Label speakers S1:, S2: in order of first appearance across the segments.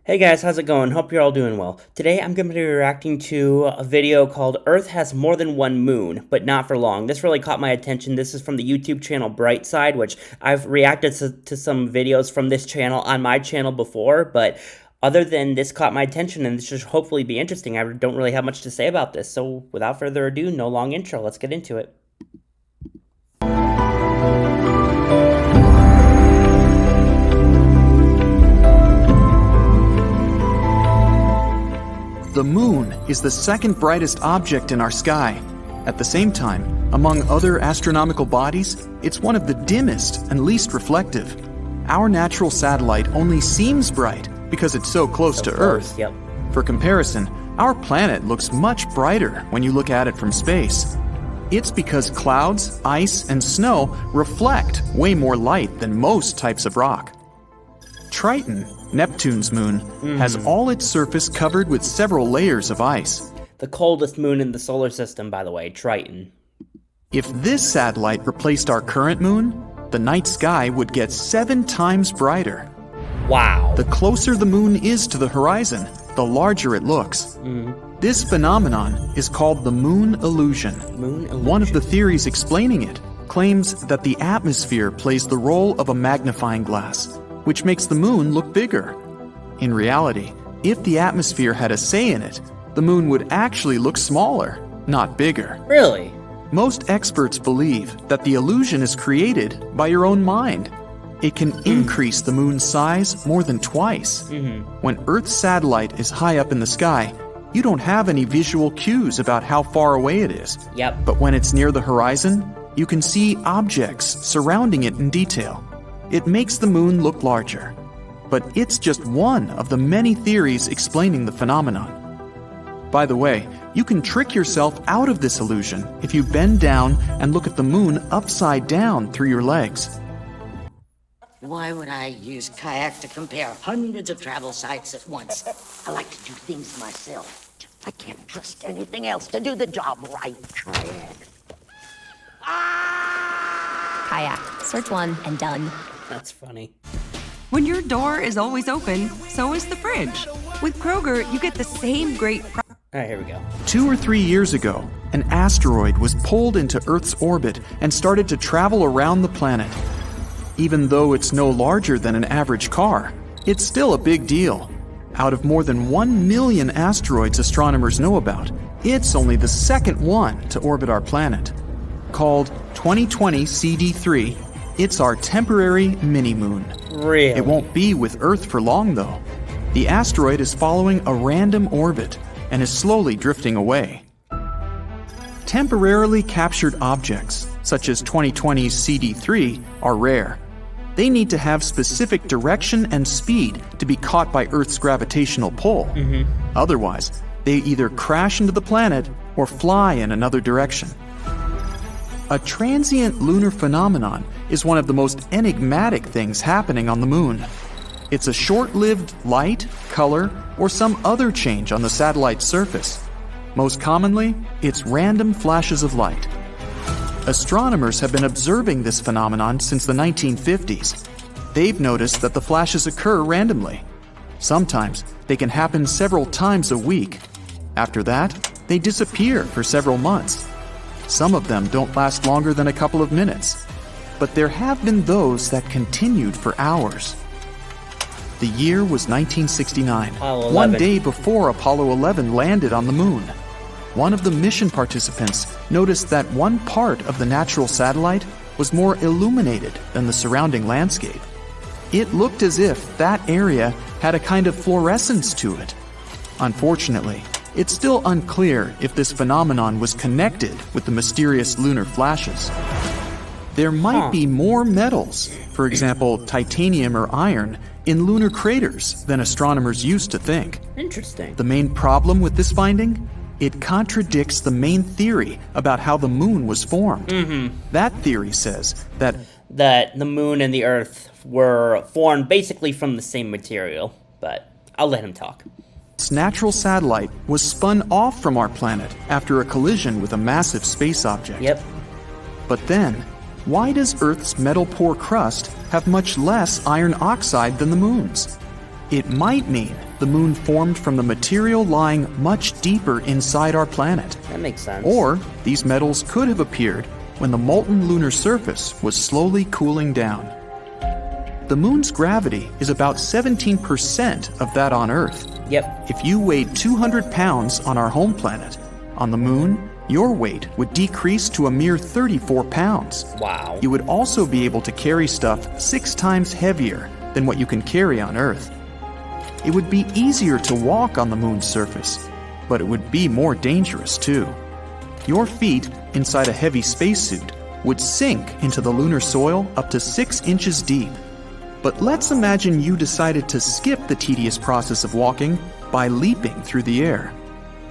S1: Hey guys, how's it going? Hope you're all doing well. Today I'm going to be reacting to a video called Earth Has More Than One Moon, but Not for Long. This really caught my attention. This is from the YouTube channel Brightside, which I've reacted to some videos from this channel on my channel before, but other than this caught my attention and this should hopefully be interesting. I don't really have much to say about this, so without further ado, no long intro. Let's get into it.
S2: The moon is the second brightest object in our sky. At the same time, among other astronomical bodies, it's one of the dimmest and least reflective. Our natural satellite only seems bright because it's so close to Earth.
S1: Yep.
S2: For comparison, our planet looks much brighter when you look at it from space. It's because clouds, ice, and snow reflect way more light than most types of rock. Triton, Neptune's moon, has all its surface covered with several layers of ice.
S1: The coldest moon in the solar system, by the way, Triton.
S2: If this satellite replaced our current moon, the night sky would get 7 times brighter.
S1: Wow.
S2: The closer the moon is to the horizon, the larger it looks. This phenomenon is called the moon illusion. One of the theories explaining it claims that the atmosphere plays the role of a magnifying glass, which makes the moon look bigger. In reality, if the atmosphere had a say in it, the moon would actually look smaller, not bigger.
S1: Really?
S2: Most experts believe that the illusion is created by your own mind. It can increase the moon's size more than twice. When Earth's satellite is high up in the sky, you don't have any visual cues about how far away it is.
S1: Yep.
S2: But when it's near the horizon, you can see objects surrounding it in detail. It makes the moon look larger. But it's just one of the many theories explaining the phenomenon. By the way, you can trick yourself out of this illusion if you bend down and look at the moon upside down through your legs.
S3: Why would I use kayak to compare hundreds of travel sites at once? I like to do things myself. I can't trust anything else to do the job right.
S4: Kayak. Search one and done.
S1: That's funny.
S5: When your door is always open, so is the fridge. With Kroger, you get the same great
S1: Alright, here we go.
S2: 2 or 3 years ago, an asteroid was pulled into Earth's orbit and started to travel around the planet. Even though it's no larger than an average car, it's still a big deal. Out of more than 1 million asteroids astronomers know about, it's only the second one to orbit our planet. Called 2020 CD3, it's our temporary mini-moon.
S1: Really?
S2: It won't be with Earth for long, though. The asteroid is following a random orbit and is slowly drifting away. Temporarily captured objects, such as 2020's CD3, are rare. They need to have specific direction and speed to be caught by Earth's gravitational pull. Otherwise, they either crash into the planet or fly in another direction. A transient lunar phenomenon is one of the most enigmatic things happening on the moon. It's a short-lived light, color, or some other change on the satellite's surface. Most commonly, it's random flashes of light. Astronomers have been observing this phenomenon since the 1950s. They've noticed that the flashes occur randomly. Sometimes they can happen several times a week. After that, they disappear for several months. Some of them don't last longer than a couple of minutes. But there have been those that continued for hours. The year was 1969,
S1: Apollo 11.
S2: one day before Apollo 11 landed on the moon. One of the mission participants noticed that one part of the natural satellite was more illuminated than the surrounding landscape. It looked as if that area had a kind of fluorescence to it. Unfortunately, it's still unclear if this phenomenon was connected with the mysterious lunar flashes. There might be more metals, for example, titanium or iron, in lunar craters than astronomers used to think.
S1: Interesting.
S2: The main problem with this finding? It contradicts the main theory about how the moon was formed. That theory says that
S1: the moon and the Earth were formed basically from the same material, but I'll let him talk.
S2: its natural satellite was spun off from our planet after a collision with a massive space object.
S1: Yep.
S2: But then, why does Earth's metal-poor crust have much less iron oxide than the Moon's? It might mean the moon formed from the material lying much deeper inside our planet.
S1: That makes sense.
S2: Or these metals could have appeared when the molten lunar surface was slowly cooling down. The moon's gravity is about 17% of that on Earth.
S1: Yep.
S2: If you weighed 200 pounds on our home planet, on the moon, your weight would decrease to a mere 34 pounds.
S1: Wow.
S2: You would also be able to carry stuff 6 times heavier than what you can carry on Earth. It would be easier to walk on the moon's surface, but it would be more dangerous too. Your feet inside a heavy spacesuit would sink into the lunar soil up to 6 inches deep. But let's imagine you decided to skip the tedious process of walking by leaping through the air.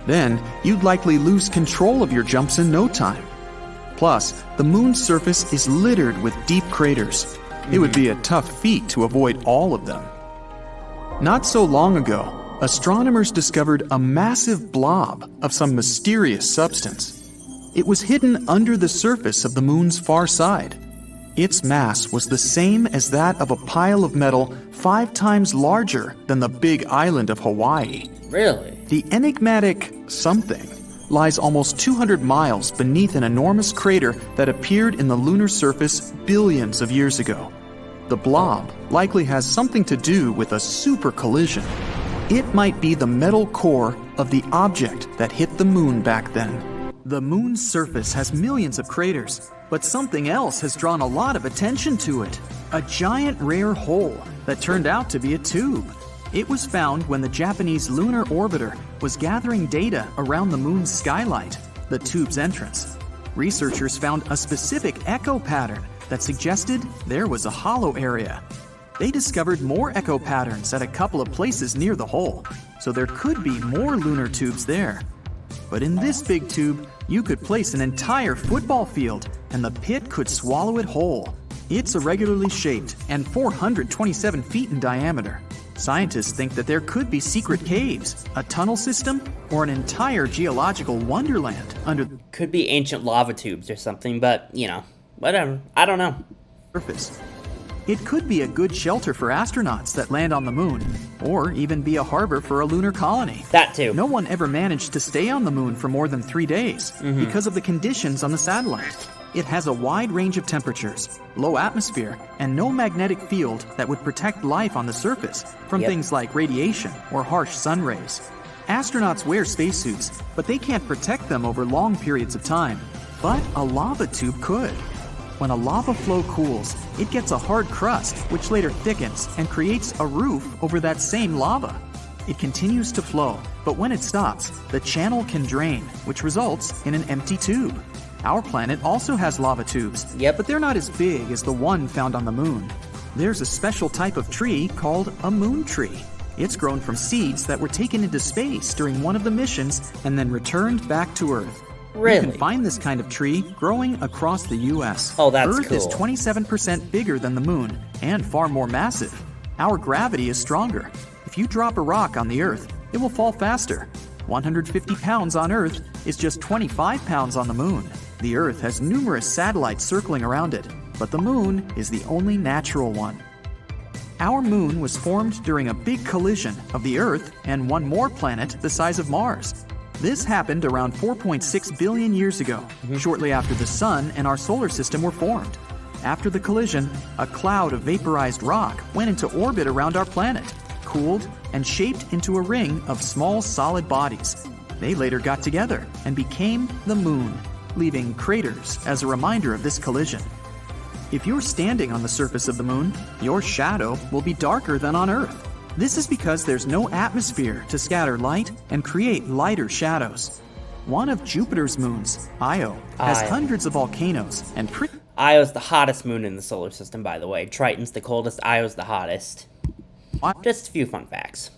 S2: Then you'd likely lose control of your jumps in no time. Plus, the moon's surface is littered with deep craters. It would be a tough feat to avoid all of them. Not so long ago, astronomers discovered a massive blob of some mysterious substance. It was hidden under the surface of the moon's far side. Its mass was the same as that of a pile of metal 5 times larger than the big island of Hawaii.
S1: Really?
S2: The enigmatic something lies almost 200 miles beneath an enormous crater that appeared in the lunar surface billions of years ago. The blob likely has something to do with a super collision. It might be the metal core of the object that hit the moon back then. The moon's surface has millions of craters, but something else has drawn a lot of attention to it. A giant rare hole that turned out to be a tube. It was found when the Japanese lunar orbiter was gathering data around the moon's skylight, the tube's entrance. Researchers found a specific echo pattern that suggested there was a hollow area. They discovered more echo patterns at a couple of places near the hole, so there could be more lunar tubes there. But in this big tube, you could place an entire football field, and the pit could swallow it whole. It's irregularly shaped and 427 feet in diameter. Scientists think that there could be secret caves, a tunnel system, or an entire geological wonderland under the
S1: Could be ancient lava tubes or something, but, you know, whatever. I don't know.
S2: surface. It could be a good shelter for astronauts that land on the moon, or even be a harbor for a lunar colony.
S1: That too.
S2: No one ever managed to stay on the moon for more than 3 days because of the conditions on the satellite. It has a wide range of temperatures, low atmosphere, and no magnetic field that would protect life on the surface from
S1: Yep.
S2: things like radiation or harsh sun rays. Astronauts wear spacesuits, but they can't protect them over long periods of time. But a lava tube could. When a lava flow cools, it gets a hard crust, which later thickens and creates a roof over that same lava. It continues to flow, but when it stops, the channel can drain, which results in an empty tube. Our planet also has lava tubes,
S1: Yep.
S2: but they're not as big as the one found on the moon. There's a special type of tree called a moon tree. It's grown from seeds that were taken into space during one of the missions and then returned back to Earth. You
S1: Really?
S2: can find this kind of tree growing across the U.S.
S1: Oh, that's
S2: Earth is
S1: cool.
S2: 27% bigger than the moon and far more massive. Our gravity is stronger. If you drop a rock on the Earth, it will fall faster. 150 pounds on Earth is just 25 pounds on the moon. The Earth has numerous satellites circling around it, but the moon is the only natural one. Our moon was formed during a big collision of the Earth and one more planet the size of Mars. This happened around 4.6 billion years ago, shortly after the Sun and our solar system were formed. After the collision, a cloud of vaporized rock went into orbit around our planet, cooled, and shaped into a ring of small solid bodies. They later got together and became the moon, leaving craters as a reminder of this collision. If you're standing on the surface of the moon, your shadow will be darker than on Earth. This is because there's no atmosphere to scatter light and create lighter shadows. One of Jupiter's moons, Io, has
S1: Io.
S2: hundreds of volcanoes and
S1: Io's the hottest moon in the solar system, by the way. Triton's the coldest, Io's the hottest. Just a few fun facts.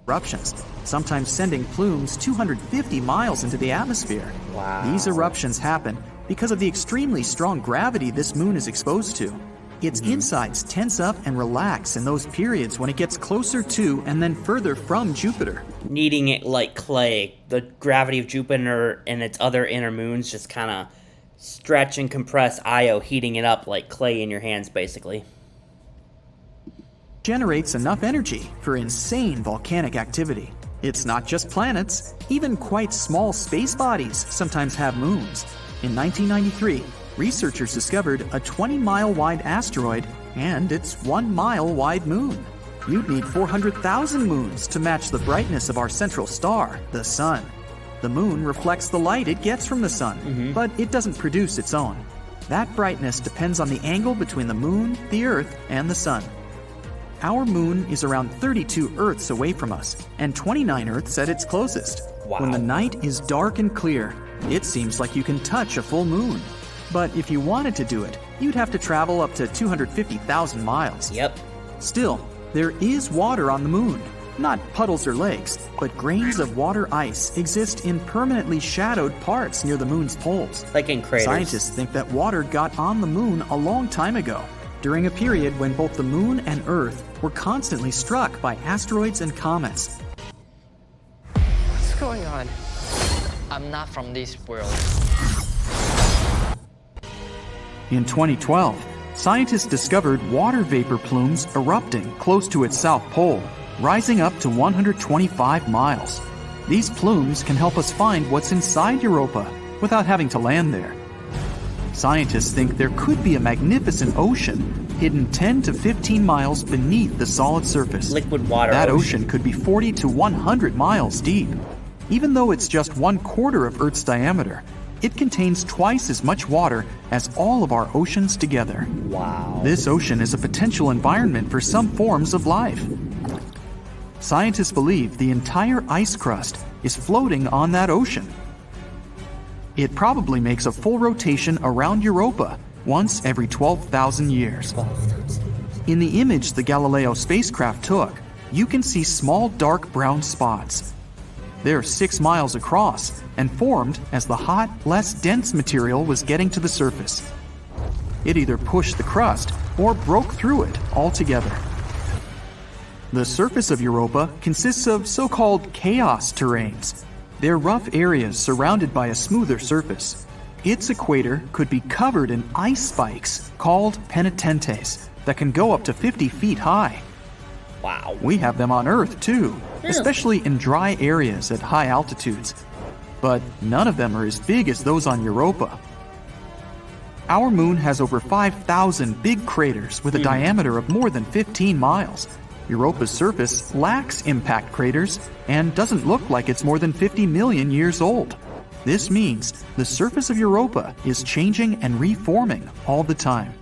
S2: eruptions, sometimes sending plumes 250 miles into the atmosphere.
S1: Wow.
S2: These eruptions happen because of the extremely strong gravity this moon is exposed to. Its insides tense up and relax in those periods when it gets closer to and then further from Jupiter.
S1: Kneading it like clay. The gravity of Jupiter and its other inner moons just kind of stretch and compress Io, heating it up like clay in your hands, basically.
S2: generates enough energy for insane volcanic activity. It's not just planets, even quite small space bodies sometimes have moons. In 1993, researchers discovered a 20-mile-wide asteroid and its 1-mile-wide moon. You'd need 400,000 moons to match the brightness of our central star, the Sun. The moon reflects the light it gets from the Sun, but it doesn't produce its own. That brightness depends on the angle between the moon, the Earth, and the Sun. Our moon is around 32 Earths away from us, and 29 Earths at its closest.
S1: Wow.
S2: When the night is dark and clear, it seems like you can touch a full moon. But if you wanted to do it, you'd have to travel up to 250,000 miles.
S1: Yep.
S2: Still, there is water on the moon. Not puddles or lakes, but grains of water ice exist in permanently shadowed parts near the moon's poles.
S1: Like in craters.
S2: Scientists think that water got on the moon a long time ago, during a period when both the moon and Earth were constantly struck by asteroids and comets.
S6: What's going on? I'm not from this world.
S2: In 2012, scientists discovered water vapor plumes erupting close to its south pole, rising up to 125 miles. These plumes can help us find what's inside Europa without having to land there. Scientists think there could be a magnificent ocean hidden 10 to 15 miles beneath the solid surface.
S1: Liquid water.
S2: That ocean could be 40 to 100 miles deep. Even though it's just 1/4 of Earth's diameter, it contains twice as much water as all of our oceans together.
S1: Wow.
S2: This ocean is a potential environment for some forms of life. Scientists believe the entire ice crust is floating on that ocean. It probably makes a full rotation around Europa once every 12,000 years.
S1: 12,000.
S2: In the image the Galileo spacecraft took, you can see small dark brown spots. They're 6 miles across and formed as the hot, less dense material was getting to the surface. It either pushed the crust or broke through it altogether. The surface of Europa consists of so-called chaos terrains. They're rough areas surrounded by a smoother surface. Its equator could be covered in ice spikes called penitentes that can go up to 50 feet high.
S1: Wow.
S2: We have them on Earth too, especially in dry areas at high altitudes. But none of them are as big as those on Europa. Our moon has over 5,000 big craters with a diameter of more than 15 miles. Europa's surface lacks impact craters and doesn't look like it's more than 50 million years old. This means the surface of Europa is changing and reforming all the time.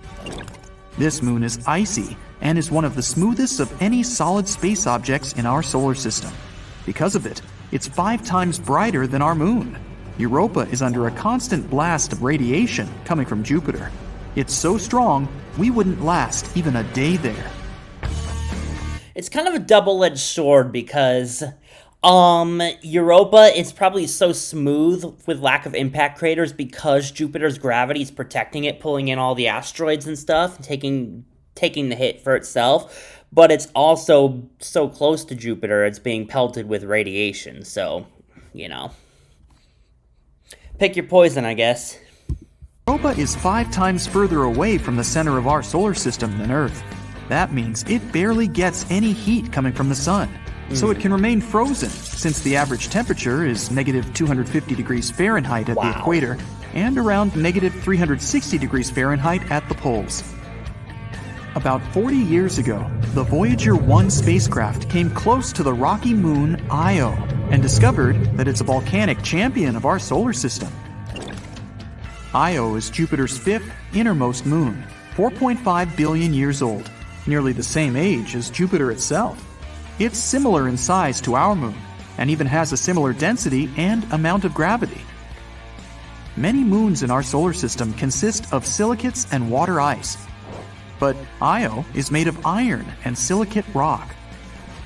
S2: This moon is icy and is one of the smoothest of any solid space objects in our solar system. Because of it, it's 5 times brighter than our moon. Europa is under a constant blast of radiation coming from Jupiter. It's so strong, we wouldn't last even a day there.
S1: It's kind of a double-edged sword because Europa is probably so smooth with lack of impact craters because Jupiter's gravity is protecting it, pulling in all the asteroids and stuff, taking the hit for itself. But it's also so close to Jupiter, it's being pelted with radiation. So, you know, pick your poison, I guess.
S2: Europa is 5 times further away from the center of our solar system than Earth. That means it barely gets any heat coming from the sun, so it can remain frozen since the average temperature is negative 250 degrees Fahrenheit at the equator and around negative 360 degrees Fahrenheit at the poles. About 40 years ago, the Voyager 1 spacecraft came close to the rocky moon Io and discovered that it's a volcanic champion of our solar system. Io is Jupiter's 5th innermost moon, 4.5 billion years old, nearly the same age as Jupiter itself. It's similar in size to our moon, and even has a similar density and amount of gravity. Many moons in our solar system consist of silicates and water ice, but Io is made of iron and silicate rock.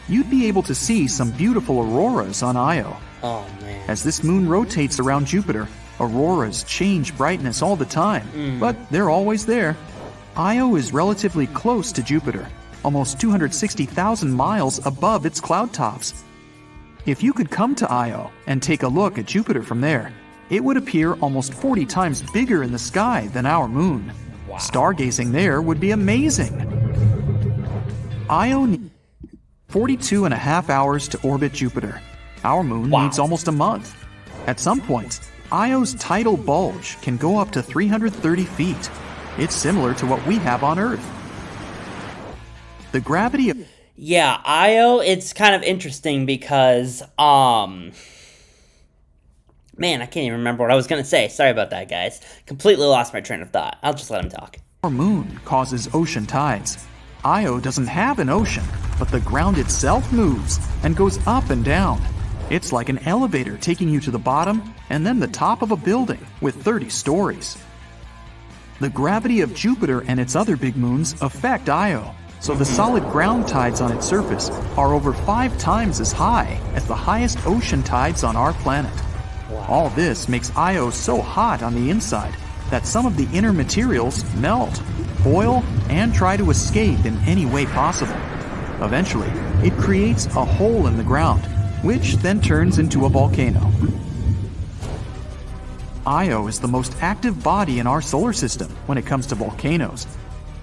S2: You'd be able to see some beautiful auroras on Io.
S1: Oh, man.
S2: As this moon rotates around Jupiter, auroras change brightness all the time, but they're always there. Io is relatively close to Jupiter, almost 260,000 miles above its cloud tops. If you could come to Io and take a look at Jupiter from there, it would appear almost 40 times bigger in the sky than our moon. Stargazing there would be amazing. Io needs 42 and a half hours to orbit Jupiter. Our moon needs almost a month. At some points, Io's tidal bulge can go up to 330 feet. It's similar to what we have on Earth. The gravity of...
S1: Yeah, Io, it's kind of interesting because, man, I can't even remember what I was going to say. Sorry about that, guys. Completely lost my train of thought. I'll just let him talk.
S2: Our moon causes ocean tides. Io doesn't have an ocean, but the ground itself moves and goes up and down. It's like an elevator taking you to the bottom and then the top of a building with 30 stories. The gravity of Jupiter and its other big moons affect Io, so the solid ground tides on its surface are over 5 times as high as the highest ocean tides on our planet. All this makes Io so hot on the inside that some of the inner materials melt, boil, and try to escape in any way possible. Eventually, it creates a hole in the ground, which then turns into a volcano. Io is the most active body in our solar system when it comes to volcanoes.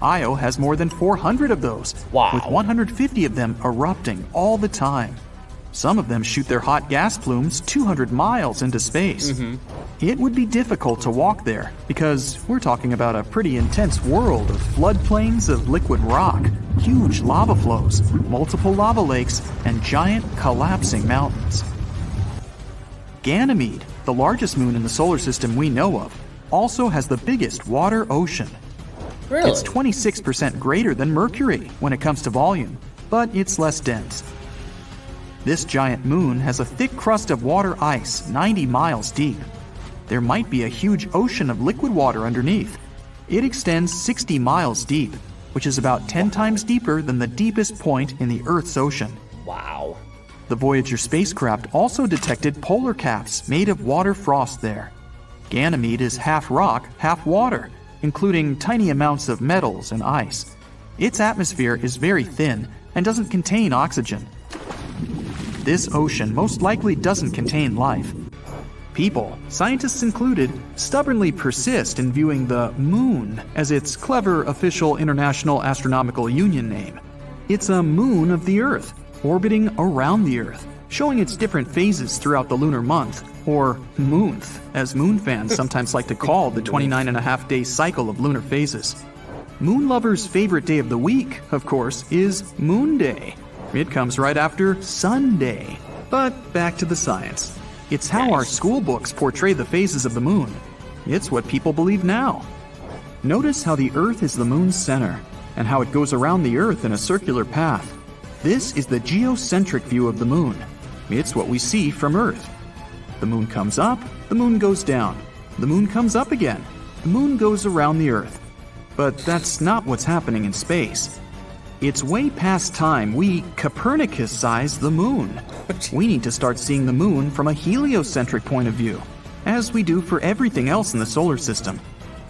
S2: Io has more than 400 of those, with 150 of them erupting all the time. Some of them shoot their hot gas plumes 200 miles into space. It would be difficult to walk there because we're talking about a pretty intense world of floodplains of liquid rock, huge lava flows, multiple lava lakes, and giant collapsing mountains. Ganymede, the largest moon in the solar system we know of, also has the biggest water ocean.
S1: Really?
S2: It's 26% greater than Mercury when it comes to volume, but it's less dense. This giant moon has a thick crust of water ice 90 miles deep. There might be a huge ocean of liquid water underneath. It extends 60 miles deep, which is about 10 times deeper than the deepest point in the Earth's ocean.
S1: Wow.
S2: The Voyager spacecraft also detected polar caps made of water frost there. Ganymede is half rock, half water, including tiny amounts of metals and ice. Its atmosphere is very thin and doesn't contain oxygen. This ocean most likely doesn't contain life. People, scientists included, stubbornly persist in viewing the Moon as its clever official International Astronomical Union name. It's a moon of the Earth, orbiting around the Earth, showing its different phases throughout the lunar month, or moonth, as moon fans sometimes like to call the 29.5-day cycle of lunar phases. Moon lovers' favorite day of the week, of course, is Moon Day. It comes right after Sunday. But back to the science. It's how our school books portray the phases of the moon. It's what people believe now. Notice how the Earth is the moon's center, and how it goes around the Earth in a circular path. This is the geocentric view of the moon. It's what we see from Earth. The moon comes up, the moon goes down. The moon comes up again. The moon goes around the Earth. But that's not what's happening in space. It's way past time we Copernicus-size the moon. We need to start seeing the moon from a heliocentric point of view, as we do for everything else in the solar system.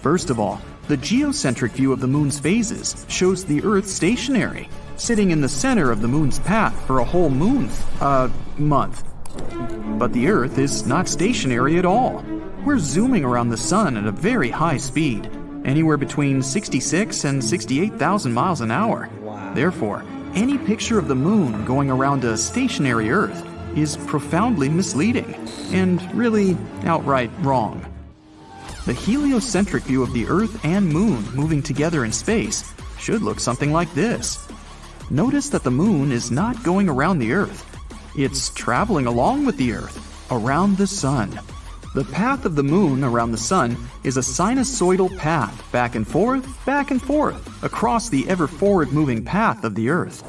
S2: First of all, the geocentric view of the moon's phases shows the Earth stationary, sitting in the center of the moon's path for a whole month. But the Earth is not stationary at all. We're zooming around the sun at a very high speed, anywhere between 66 and 68,000 miles an hour. Therefore, any picture of the moon going around a stationary Earth is profoundly misleading and really outright wrong. The heliocentric view of the Earth and moon moving together in space should look something like this. Notice that the moon is not going around the Earth. It's traveling along with the Earth, around the sun. The path of the moon around the sun is a sinusoidal path back and forth, across the ever-forward moving path of the Earth.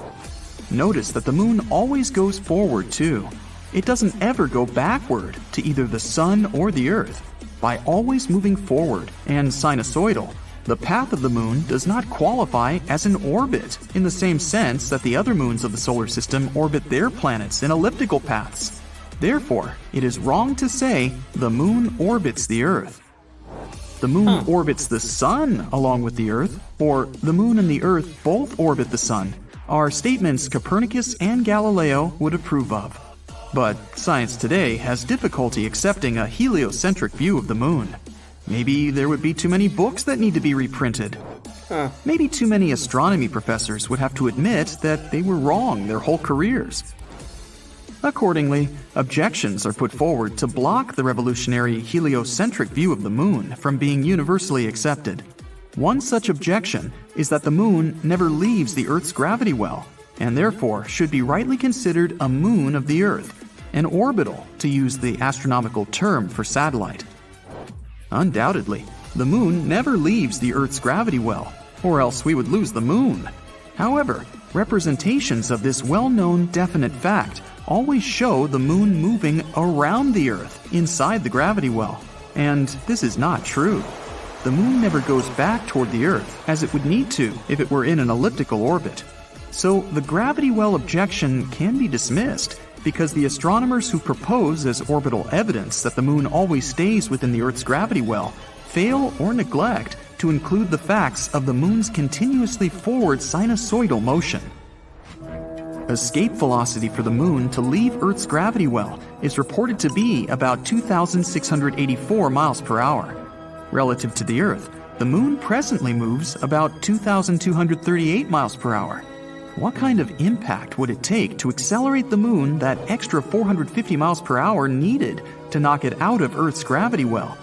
S2: Notice that the moon always goes forward too. It doesn't ever go backward to either the sun or the Earth. By always moving forward and sinusoidal, the path of the moon does not qualify as an orbit in the same sense that the other moons of the solar system orbit their planets in elliptical paths. Therefore, it is wrong to say the moon orbits the Earth. The moon orbits the sun along with the Earth, or the moon and the Earth both orbit the sun, are statements Copernicus and Galileo would approve of. But science today has difficulty accepting a heliocentric view of the moon. Maybe there would be too many books that need to be reprinted. Maybe too many astronomy professors would have to admit that they were wrong their whole careers. Accordingly, objections are put forward to block the revolutionary heliocentric view of the moon from being universally accepted. One such objection is that the moon never leaves the Earth's gravity well, and therefore should be rightly considered a moon of the Earth, an orbital, to use the astronomical term for satellite. Undoubtedly, the moon never leaves the Earth's gravity well, or else we would lose the moon. However, representations of this well-known definite fact always show the moon moving around the Earth inside the gravity well, and this is not true. The moon never goes back toward the Earth, as it would need to if it were in an elliptical orbit. So the gravity well objection can be dismissed, because the astronomers who propose as orbital evidence that the moon always stays within the Earth's gravity well fail or neglect to include the facts of the moon's continuously forward sinusoidal motion. Escape velocity for the moon to leave Earth's gravity well is reported to be about 2,684 miles per hour. Relative to the Earth, the moon presently moves about 2,238 miles per hour. What kind of impact would it take to accelerate the moon that extra 450 miles per hour needed to knock it out of Earth's gravity well?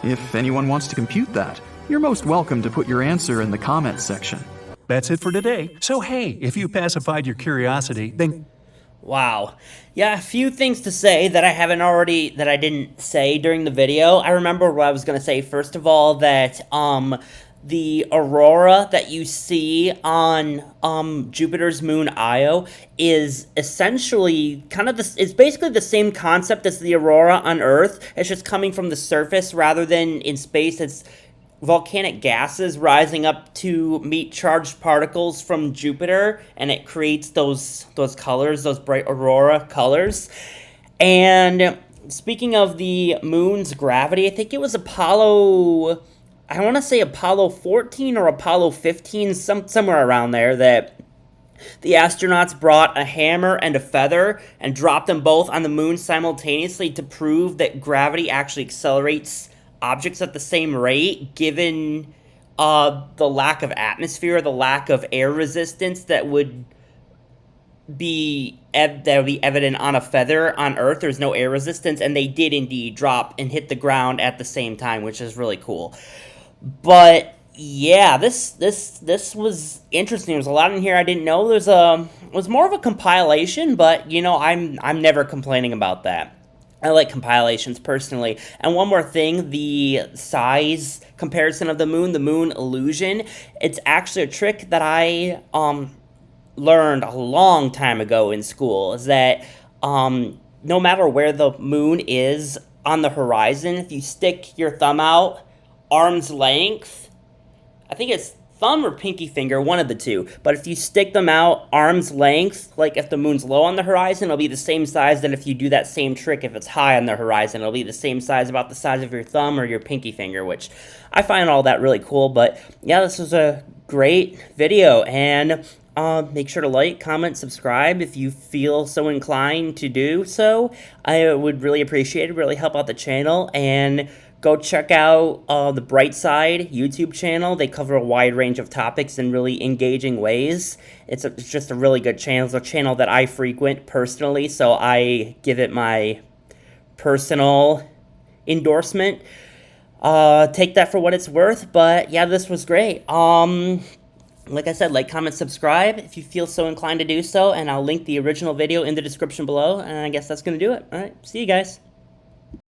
S2: If anyone wants to compute that, you're most welcome to put your answer in the comments section.
S7: That's it for today. So hey, if you pacified your curiosity, then...
S1: Wow. Yeah, a few things to say that I didn't say during the video. I remember what I was going to say. First of all, that the aurora that you see on Jupiter's moon Io is essentially it's basically the same concept as the aurora on Earth. It's just coming from the surface rather than in space. It's volcanic gases rising up to meet charged particles from Jupiter, and it creates those colors, those bright aurora colors. And speaking of the moon's gravity, I think it was Apollo 14 or Apollo 15, somewhere around there, that the astronauts brought a hammer and a feather and dropped them both on the moon simultaneously to prove that gravity actually accelerates objects at the same rate, given the lack of atmosphere, the lack of air resistance that would be evident on a feather on Earth. There's no air resistance, and they did indeed drop and hit the ground at the same time, which is really cool. But yeah, this was interesting. There was a lot in here I didn't know. It was more of a compilation, but you know, I'm never complaining about that. I like compilations personally. And one more thing, the size comparison of the moon illusion, it's actually a trick that I learned a long time ago in school, is that no matter where the moon is on the horizon, if you stick your thumb out arm's length, I think it's thumb or pinky finger, one of the two, but if you stick them out arm's length, like if the moon's low on the horizon, it'll be the same size that if you do that same trick if it's high on the horizon. It'll be the same size, about the size of your thumb or your pinky finger, which I find all that really cool. But yeah, this was a great video, and make sure to like, comment, subscribe if you feel so inclined to do so. I would really appreciate it, really help out the channel. And go check out the Bright Side YouTube channel. They cover a wide range of topics in really engaging ways. It's just a really good channel. It's a channel that I frequent personally, so I give it my personal endorsement. Take that for what it's worth, but yeah, this was great. Like I said, like, comment, subscribe if you feel so inclined to do so, and I'll link the original video in the description below, and I guess that's going to do it. All right, see you guys.